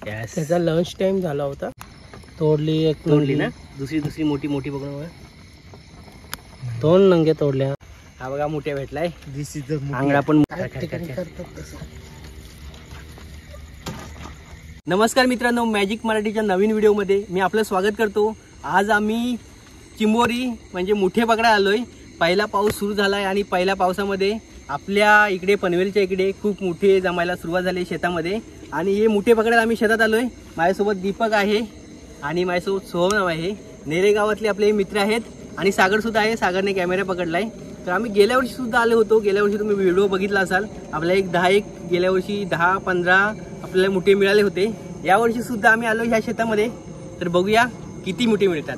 त्याचा lunch time झाला होता. तोडली एक तोडली ना, दुसरी मोठी पकडून 2 नंगे तोडल्या. हा बघा मोठ्या भेटलाय. दिस इज द आंगडा पण. नमस्कार मित्रांनो, मॅजिक मराठीच्या नवीन व्हिडिओमध्ये मी आपलं स्वागत करतो. आज आम्ही चिंबोरी म्हणजे मुठे पकडा आलोय. पहिला पाऊस सुरू झालाय आणि पहिल्या पावसामध्ये आपल्या इकडे पनवेलच्या इकडे खूप मुठे जमायला सुरुवात झाली शेतामध्ये. आणि हे मुठे पकडायला आम्ही शेतात आलोय. माझ्यासोबत दीपक आहे आणि माझ्यासोबत सोहम आहे. नेरे गावातले आपले मित्र आहेत आणि सागर सुद्धा आहे. सागरने कॅमेरा पकडलाय. तर आम्ही गेल्या वर्षी सुद्धा आले होतो. गेल्या वर्षी तुम्ही व्हिडिओ बघितला असाल. आपल्याला एक गेल्या वर्षी 10-15 आपल्याला मुठे मिळाले होते. यावर्षी सुद्धा आम्ही आलो ह्या शेतामध्ये. तर बघूया किती मुठे मिळतात.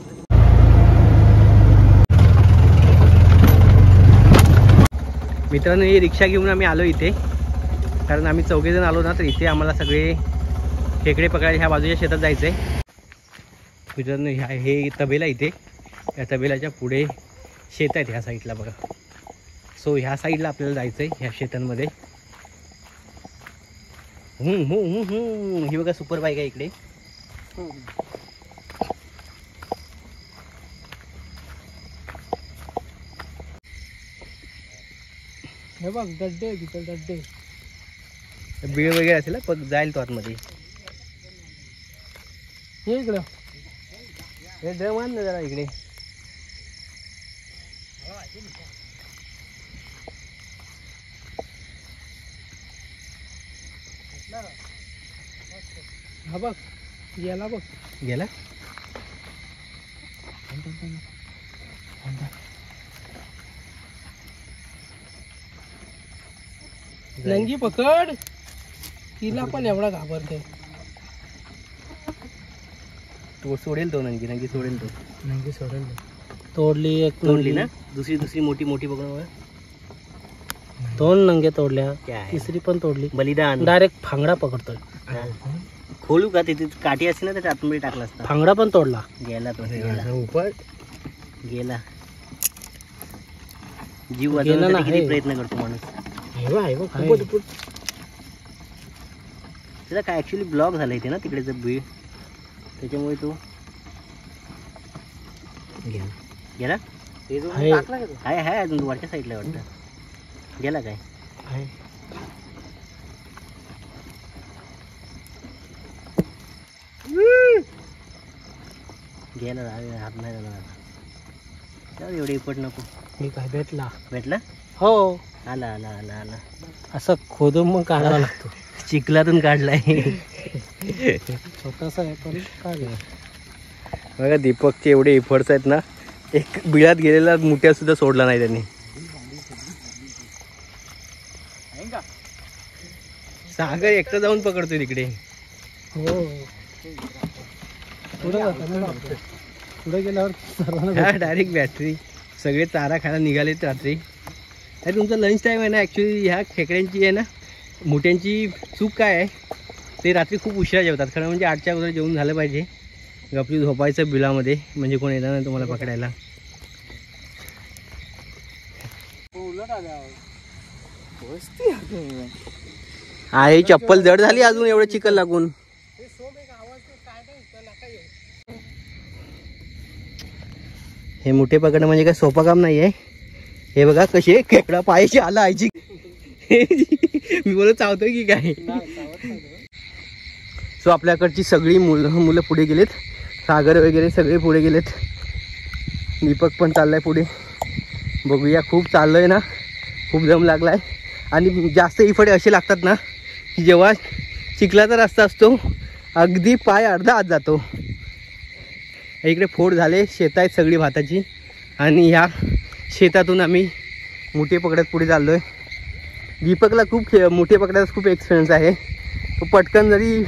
मित्रांनो, ही रिक्षा घेऊन आम्ही आलो इथे, कारण आम्ही 4 जण आलो ना. तर इथे आम्हाला सगळे खेकडे पकडायला ह्या बाजूच्या शेतात जायचं आहे. मित्रांनो, हे तबेला इथे, या तबेलाच्या पुढे शेत आहेत ह्या साईडला बघा. सो ह्या साईडला आपल्याला जायचं आहे ह्या शेतांमध्ये. ही बघा सुपर बाईक आहे इकडे. हे बघ गड्डे तिथे गड्डे. बीळ वगैरे असेल पण जाईल तो आतमध्ये. हे इकडं हे ड्रम आण ना जरा इकडे. हा बघ गेला बघ. गेला. नंगी पकड. तिला पण एवढा घाबरते. तो सोडेल, तो नंगी सोडेल. तो नंगी सोडेल. तोडली एक. तोडली ना, दुसरी मोठी पकडून 2 नंगे तोडल्या. तिसरी पण तोडली. बलिदान. डायरेक्ट फांगडा पकडतोय. खोलू का? तिथे काठी असते ना, त्याच्या आतमध्ये टाकला असता. फांगडा पण तोडला. गेला तो. गेला. जीव वाचवण्यासाठी किती प्रयत्न करतो माणूस. त्याला काय ऍक्च्युली ब्लॉक झाला इथे ना तिकडेच बीळ, त्याच्यामुळे तो गेला. हाय अजून वरच्या साईडला वाटतं. गेला काय? गेला. हात नाही जाणार. एवढे इपट नको. मी काय भेटला हो. आला. असं खोदून मग काढावा लागतो. चिखलातून काढलाय. छोटासा आहे पण काढला. बघा दीपकचे एवढे इफर्ट्स आहेत ना. एक बिळात गेलेला मुठ्या सुद्धा सोडला नाही त्यांनी. सागर एकटा जाऊन पकडतोय तिकडे. हो. पुढे गेल्यावर डायरेक्ट बॅटरी. सगळे चारा खायला निघालेत रात्री. अरे तुमचा लंच टाईम आहे ना. ॲक्च्युली ह्या खेकड्यांची आहे ना, मुठ्यांची चूक काय आहे, ते रात्री खूप उशिरा जेवतात. खरं म्हणजे 8च्या अगोदर जेवून झालं पाहिजे. गपची झोपायचं बिलामध्ये, म्हणजे कोण येणार नाही तुम्हाला पकडायला. आहे चप्पल जड झाली अजून एवढं चिखल लागून. हे मुठे पकडणं म्हणजे काय सोपं काम नाही आहे. हे बघा कसे खेकडा पायाची आला आयची. मी बोलत चावतोय की काय. सो आपल्याकडची सगळी मुलं पुढे गेलेत. सागर वगैरे सगळे पुढे गेलेत. दीपक पण चाललाय पुढे. बघूया. खूप चाललोय ना, खूप दम लागलाय. आणि जास्त इफर्ट असे लागतात ना की जेव्हा चिखलाचा रस्ता असतो अगदी पाय अर्धा आत जातो. इकडे फोड झाले. शेत आहेत सगळी भाताची. आणि ह्या शेतातून आम्ही मुठे पकडत पुढे चाललोय. दीपकला खूप मुठे पकडायचा खूप एक्सपिरियन्स आहे. तो पटकन जरी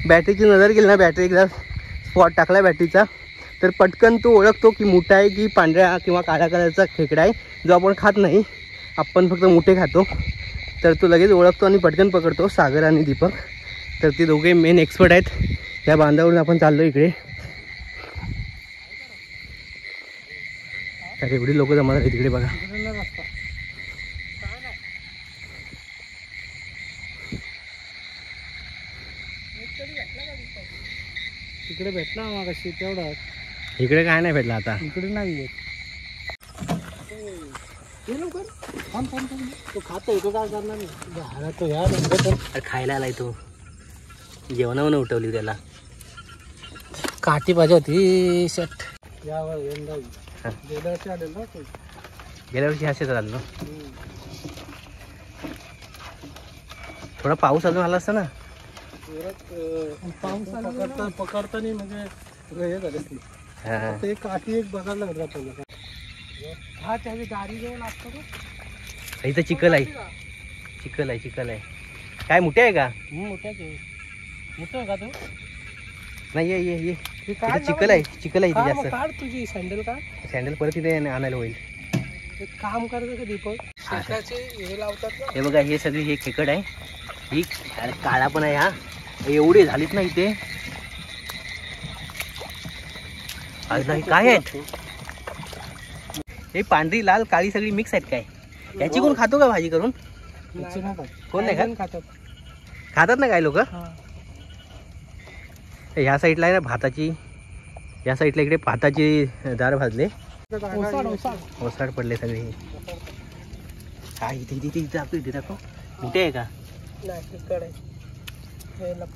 बॅटरीची नजर गेली ना, बॅटरी एकदा स्पॉट टाकला बॅटरीचा, तर पटकन तो ओळखतो की मुठा आहे की पांढऱ्या किंवा काळ्या कलरचा खेकडा आहे, जो आपण खात नाही. आपण फक्त मुठे खातो. तर तो लगेच ओळखतो आणि पटकन पकडतो. सागर आणि दीपक तर ते दोघे मेन एक्सपर्ट आहेत. त्या बांधावरून आपण चाललो इकडे. तर एवढी लोक जमा झाली तिकडे बघा. इकडे भेटला मग कशी तेवढा. इकडे काय नाही भेटला आता. इकडे नाही येत. तो खातो तो काय करणार नाही. तो ह्या अरे खायला आलाय तो. जेवणावर उठवली त्याला. काठी पाहिजे होती शर्ट. यावर गेल्या वर्षी आलेल ना ते. गेल्या वर्षी असेच आलं ना. थोडा पाऊस अजून आला असता ना. पाऊस पकडताना म्हणजे हे झालं. ते काठी एक बघायला लागला आपल्याला. हा त्याची गाडी घेऊन असतो ना. इथं चिखल आहे. चिखल आहे. चिखल आहे. काय मोठे आहे का? मोठ्या मोठं आहे का तू? नाही ये ये ये. इथं चिखल आहे. चिखल आहे इथे जास्त. काढ तुझी सँडल काढ. सँडल परत इथे आणायला होईल. एक काम करतो का दीपक. हे लावतात ना. हे बघा हे सगळी हे खेकड आहे. ही अरे काळा पण आहे. हा एवढे झालीत ना इथे. काय आहेत हे? पांढरी लाल काळी सगळी मिक्स आहेत काय? याची कोण खातो का भाजी करून? कोण नाही खात? खातात ना काय लोक. ह्या साईडला आहे ना भाताची. या साईडला इकडे भाताची दार भाजले. ओसाड पडले सगळे. काय इथे इथे इथे दाखव. इथे दाखव. मोठे आहे का?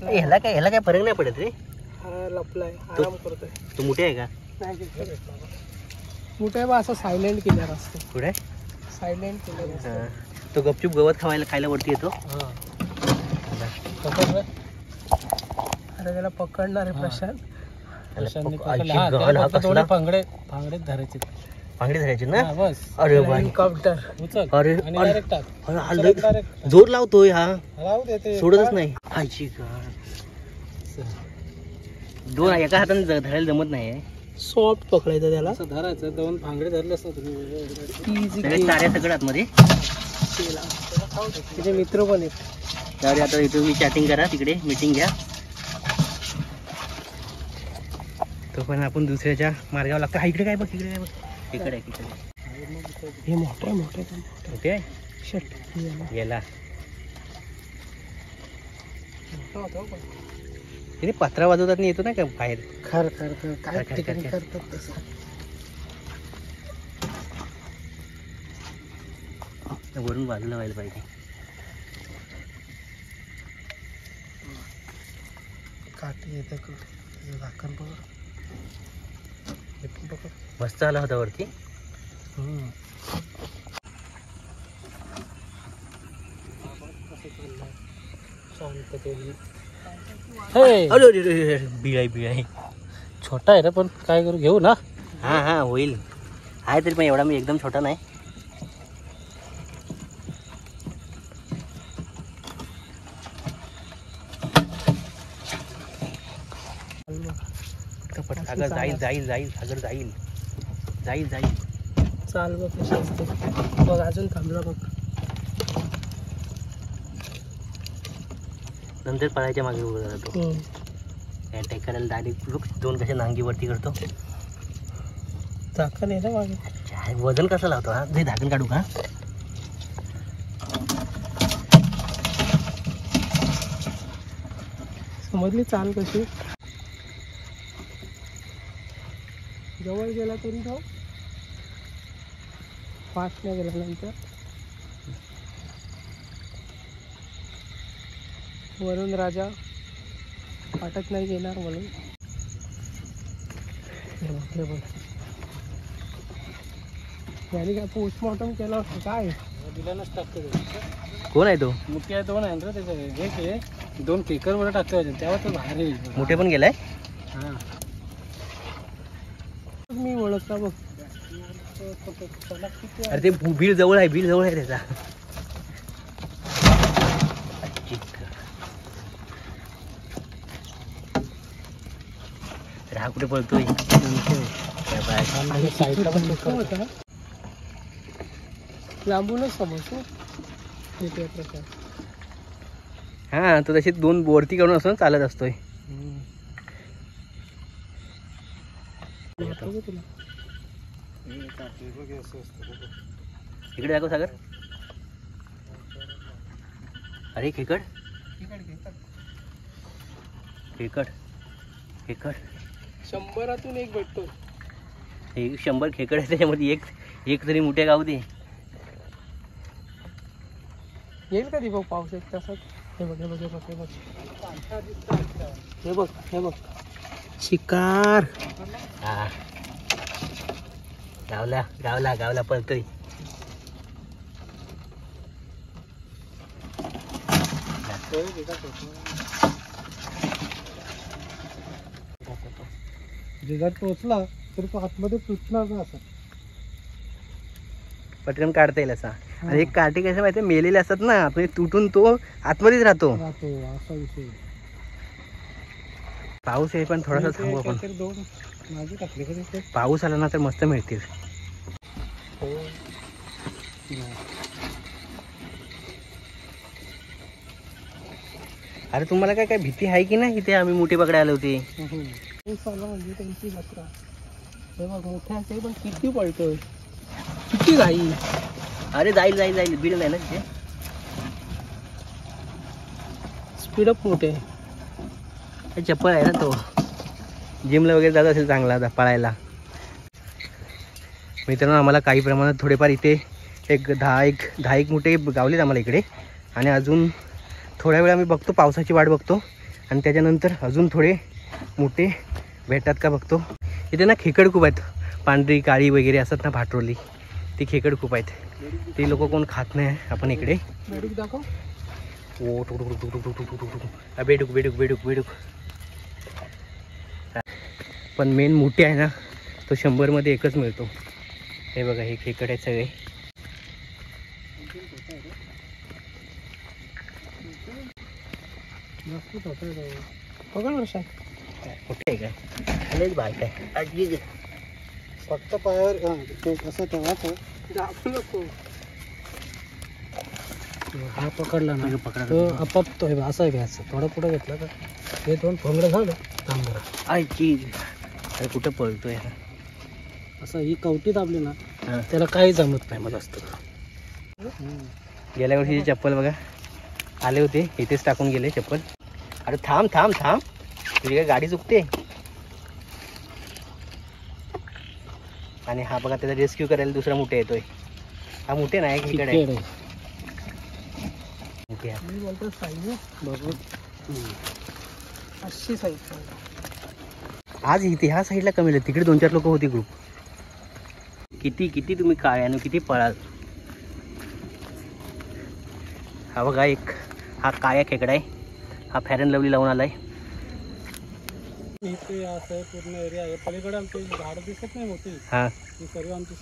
ह्याला काय फरक नाही पडत रे. तो मोठे आहे का? मोठे बा असं सायलेंट किलर असतो. कुठे सायलेंट किलर. तो गपचूप गवत खायला वरती येतो. अरे त्याला पकडणार आहे प्रशांत. पांगडे धरायचे. पांगडे धरायचे ना. बस. अरे बाई. अरे जोर लावतोय हा. सोडतच नाही. दोन एका हाताने धरायला जमत नाही. सॉफ्ट पकडायचं त्याला. धरायचं. दोन भांगडे धरलेस ना तुम्ही. ताऱ्या सगळं आतमध्ये. तिथे मित्र पण आहेत. तर आता इथे तुम्ही चॅटिंग करा. तिकडे मीटिंग घ्या. तो पण आपण दुसऱ्याच्या मार्गावर लागतो. हा इकडे काय बघ. इकडे काय बघ. इकडे हे मोठे मोठे शर्ट गेला. तिथे पत्रा वाजवतात येतो ना का बाहेर. खर काय ठिकाणी करतात तसं. वरून बाजूला व्हायला पाहिजे. काठी येते झाकण बघ. मस्त आला होता वरती. बिळाई छोटा आहे रे पण काय करू. घेऊ ना. हा होईल. आहे तरी पण एवढा मी एकदम छोटा नाही. सागर जाईल सागर जाईल. चाल बघ कशी असते. बघ अजून थांबला बघ. नंतर पळायच्या मागे उभा राहतो. अटॅक करायला डायरेक्ट दोन कशा नांगी वरती करतो. झाकण आहे ना मागे. वजन कसं लावतो हा. ते झाकण काढू का? समजली चाल कशी. जवळ गेला तरी जाऊ. फास्ट नाही गेल्यानंतर वरून राजा वाटत नाही येणार म्हणून. याने काय पोस्टमॉर्टम केलं असतं काय. दिल्यानंच टाकतो. कोण आहे तो? मोठे आहे. दोन आहे ना त्याचे. हे 2 केकर वर टाकतो तेव्हा तो बाहेर येईल. मोठे पण गेलाय. हा मी ओळखता बघ. अरे ते बीड जवळ आहे त्याचा. हा कुठे पळतोय. साईडला पण लांबूनच समजतो. हा तो तशी 2 वरती काढून असतो चालत असतोय. इकडे दाखव सागर. अरे खेकड खेकड खेकड 100 एक भेटतो. हे 100 खेकड आहे त्याच्यामध्ये एक तरी मोठ्या गाव दे. येईल का दीपक पाऊस एक तासात? हे बघ हे बघ हे बघ हे बघ हे बघ हे बघ शिकार. हा गावला गावला गावला पळतोय. जिगात पोहोचला तर तो आतमध्ये तुटणार ना असं पटकन काढता येईल असा. आणि एक काठी कसं माहिती मेलेले असतात ना आपण तुटून तो आतमध्येच राहतो. असा विषय. पाऊस आहे पण थोडासा थांबू आपण. पाऊस आला ना तर मस्त मिळतील. अरे तुम्हाला काय काय भीती आहे की नाही? इथे आम्ही मोठे पकडे आले होते. म्हणजे त्यांची जत्रा. हे बघ मोठे असे पण किती पळतोय किती घाई. अरे जाईल जाईल जाईल बीड नाही ना तिथे. स्पीडअप मोठे. चप्पल आहे ना तो. जिमला वगैरे जात असेल चांगला आता पळायला. मित्रांनो आम्हाला काही प्रमाणात थोडेफार इथे एक 10 मोठे गावलेत आम्हाला इकडे. आणि अजून थोड्या वेळ आम्ही बघतो पावसाची वाट बघतो आणि त्याच्यानंतर अजून थोडे मोठे भेटतात का बघतो. इथे ना खेकड खूप आहेत. पांढरी काळी वगैरे असतात ना भाटरोली ती खेकड खूप आहेत. ती लोक कोण खात नाही आपण इकडे. दाखव. ओ बेडूक बेडूक बेडूक बेडूक. पण मेन मोठे आहे ना तो 100 मध्ये एकच मिळतो. हे बघा हे खेकड आहेत सगळे. बघा वर्षा कुठे आहे काय बाईक आहे. फक्त पायावर असं ठेवायचं. हा पकडला ना तो आपाप असं घ्यायचं. थोडं पुढे घेतलं तर हे दोन फोंगडं झालं तांबडा. आय चीज. अरे कुठं पळतोय असं ही कवटी दाबली ना त्याला काही जमत नाही मला असतं. गेल्या वर्षीची चप्पल बघा आले होते इथेच टाकून गेले चप्पल. अरे थांब थांब थांब तुझी काय गाडी चुकते. आणि हा बघा त्याचा रेस्क्यू करायला दुसरा मोठे येतोय. हा मोठे नाही खेकड आहे. मोठे आहे. मी बोलतो साईज बघू अशी साईज. आज इथे ह्या साईडला कमी आले. तिकडे 2-4 लोक होती ग्रुप. किती किती तुम्ही काळ्यानं किती पळाल. हा बघा एक हा काळ्या खेकडा आहे. हा फेअर अँड लवली लावून आलाय. इथे असं पूर्ण एरिया आहे. पलीकडे आमची झाडं दिसत नाही मोठी. हा ही सर्व आमची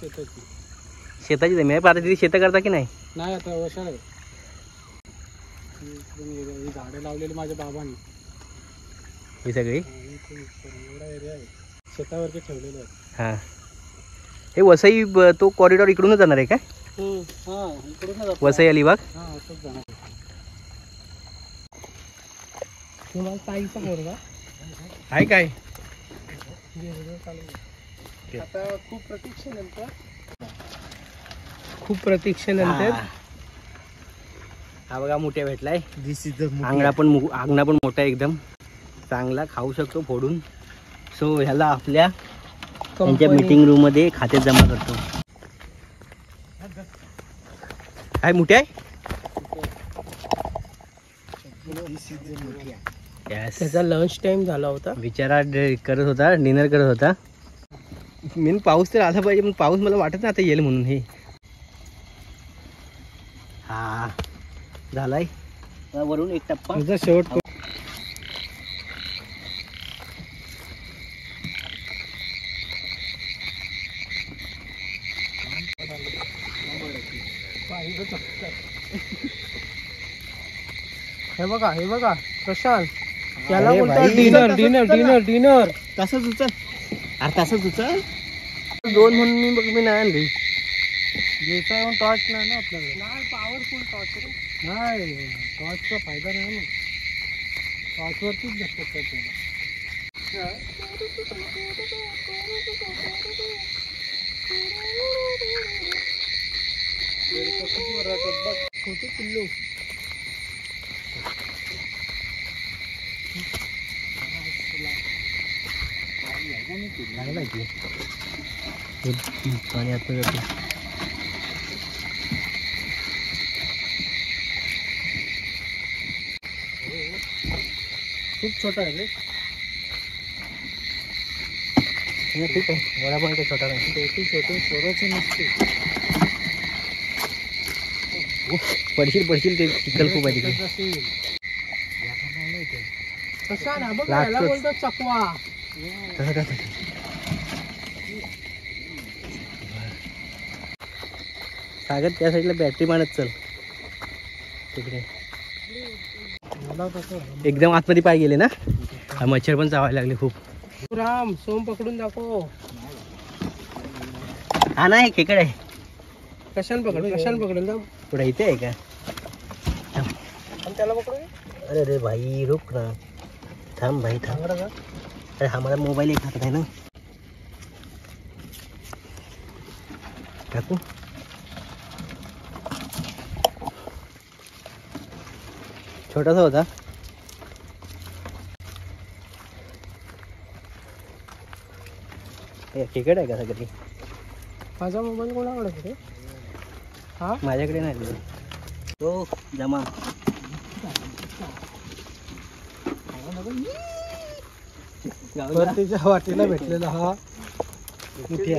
शेताची जमीन आहे. आता तिथे शेतं करता की नाही? नाही आता वशाळ आहे. ही झाडं लावलेली माझ्या बाबांनी. ही सगळी एवढा एरिया आहे शेतावरती ठेवलेलं आहे. हा हे वसई तो कॉरिडॉर इकडूनच जाणार आहे काय? हा इकडूनच वसई अलिबाग. हा असंच जाणार. तुम्हाला ताईचा पोरगा आहे काय? आता खूप प्रतीक्षेनंतर हा बघा मोठ्या भेटलाय. अंगणा पण मोठा आहे एकदम चांगला. खाऊ शकतो फोडून. सो ह्याला आपल्या त्यांच्या मीटिंग रूम मध्ये खात्यात जमा करतो. काय मोठे आहे. त्याचा लंच टाइम झाला होता. बिचारा करत होता डिनर करत होता. मी पाऊस तर आला पाहिजे पण पाऊस मला वाटत नाही आता येईल म्हणून. हे हा झालाय वरून एक टप्पा. शेवट हे बघा प्रशांत त्याला बोलतात डिनर डिनर डिनर डिनर. तसंच उचल. अरे तसंच उचल. 2 म्हणून मी नाही आणली. दिवसा येऊन टॉर्च नाही ना आपल्याकडे. नाही पॉवरफुल टॉर्च नाही. टॉर्चचा फायदा नाही ना. टॉर्चवरतीच भेटतात त्याला. छोटे पिल्लू चांगला आहे की. पाणी आतमध्ये जाते. खूप छोटा आहे रे. ठीक आहे, एवढा पण काही छोटा नाही. छोटे स्वराचे नसते. पडशील ते चिखल खूप आहे तिकडे. कसा ना बघ, याला बोलतो चकवा. सागर त्या साईडला बॅटरी मारत चल तिकडे. एकदम आतमध्ये पाय गेले ना. मच्छर पण चावायला लागले खूप. राम सोम पकडून दाखव. हा नाही खेकड आहे. कशाने पकडून दाम. पुढे इथे आहे का. त्याला पकडून. अरे रे भाई रुक ना. थांब भाई थांब. अरे हमारा मोबाईल एक हातात आहे ना. टाकू. छोटासा होता. खेकड आहे का सगळी. माझा मोबाईल कोणाकडे आहे? हा माझ्याकडे नाही. तो जमा. वरतीच्या वाटेला भेटलेला हा मुठ्या.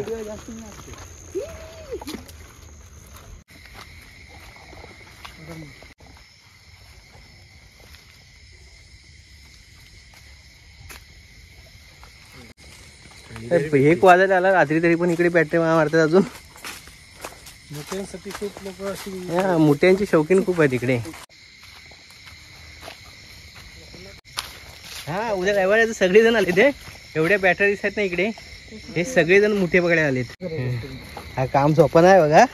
हे वाजायला आला रात्री तरी पण इकडे बॅटरी मारतात अजून. मुठ्यांसाठी खूप लोक अशी. मुठ्यांची शौकीन खूप आहे तिकडे. हा उद्या रविवार सगळेजण आले ते. एवढ्या बॅटरी दिसत नाही इकडे. हे सगळेजण मुठे पकडायला आलेत. हा काम सोपं नाही बघा.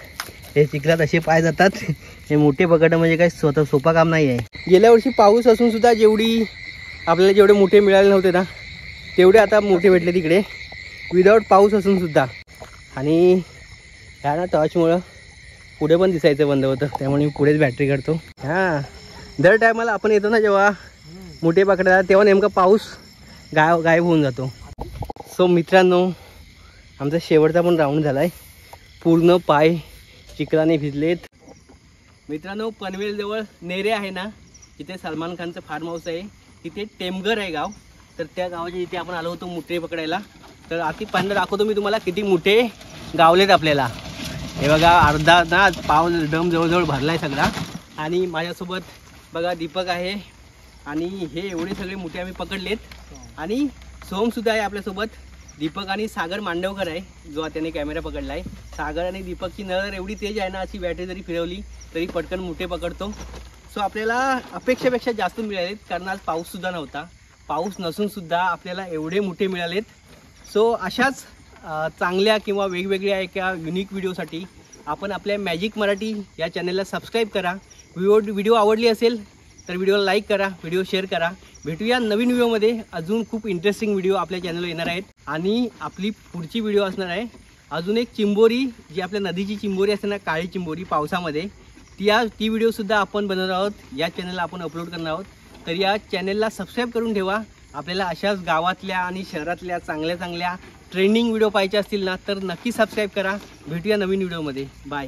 हे चिखलात असे पाय जातात. हे मुठे पकडणं म्हणजे काही स्वतः सोपा काम नाही आहे. गेल्या वर्षी पाऊस असून सुद्धा आपल्याला जेवढे मुठे मिळाले नव्हते ना, तेवढे आता मुठे भेटले तिकडे विदाऊट पाऊस असून सुद्धा. आणि ह्या ना टॉर्चमुळं पुढे पण दिसायचं बंद होतं. त्यामुळे मी पुढेच बॅटरी काढतो. हां दर टायमाला आपण येतो ना जेव्हा मुठे पकडायला, तेव्हा नेमका पाऊस गायब होऊन जातो. सो मित्रांनो, आमचा शेवटचा पण राऊंड झाला आहे. पूर्ण पाय चिखलाने भिजलेत. मित्रांनो, पनवेलजवळ नेरे आहे ना, तिथे सलमान खानचं फार्म हाऊस आहे. तिथे टेमघर आहे गाव. तर त्या गावाच्या इथे आपण आलो होतो मुठे पकडायला. तर आधी पहिल्यांदा दाखवतो मी तुम्हाला किती मुठे गावलेत आपल्याला. हे बघा, अर्धा ना पाव डम जवळजवळ भरला आहे सगळा. आणि माझ्यासोबत बघा दीपक आहे. आणि हे एवढे सगळे मुठे आम्ही पकडलेत. आणि सोमसुद्धा आहे आपल्यासोबत. दीपक आणि सागर मांडवकर आहे, जो त्याने कॅमेरा पकडला आहे. सागर आणि दीपकची नजर एवढी तेज आहे ना, अशी बॅटरी जरी फिरवली तरी पटकन मुठे पकडतो. सो आपल्याला अपेक्षेपेक्षा जास्त मिळालेत, कारण आज पाऊससुद्धा नव्हता. पाऊस नसूनसुद्धा आपल्याला एवढे मुठे मिळालेत. सो अशाच चांगल्या किंवा वेगवेगळ्या एका युनिक व्हिडिओसाठी आपण आपल्या मॅजिक मराठी या चॅनलला सबस्क्राईब करा. व्हिडिओ आवडली असेल तर व्हिडिओला लाईक करा, व्हिडिओ शेअर करा. भेटूया नवीन व्हिडिओमध्ये. अजून खूप इंटरेस्टिंग व्हिडिओ आपल्या चॅनलवर येणार आहेत. आणि आपली पुढची व्हिडिओ असणार आहे अजून एक चिंबोरी, जी आपल्या नदीची चिंबोरी असते ना, काळी चिंबोरी पावसामध्ये, ती व्हिडिओसुद्धा आपण बनवणार आहोत. या चॅनलला आपण अपलोड करणार आहोत. तर या चॅनलला सबस्क्राईब करून ठेवा. आपल्याला अशाच गावातल्या आणि शहरातल्या चांगल्या ट्रेंडिंग व्हिडिओ पाहिजे असतील ना, तर नक्की सबस्क्राईब करा. भेटूया नवीन व्हिडिओमध्ये. बाय.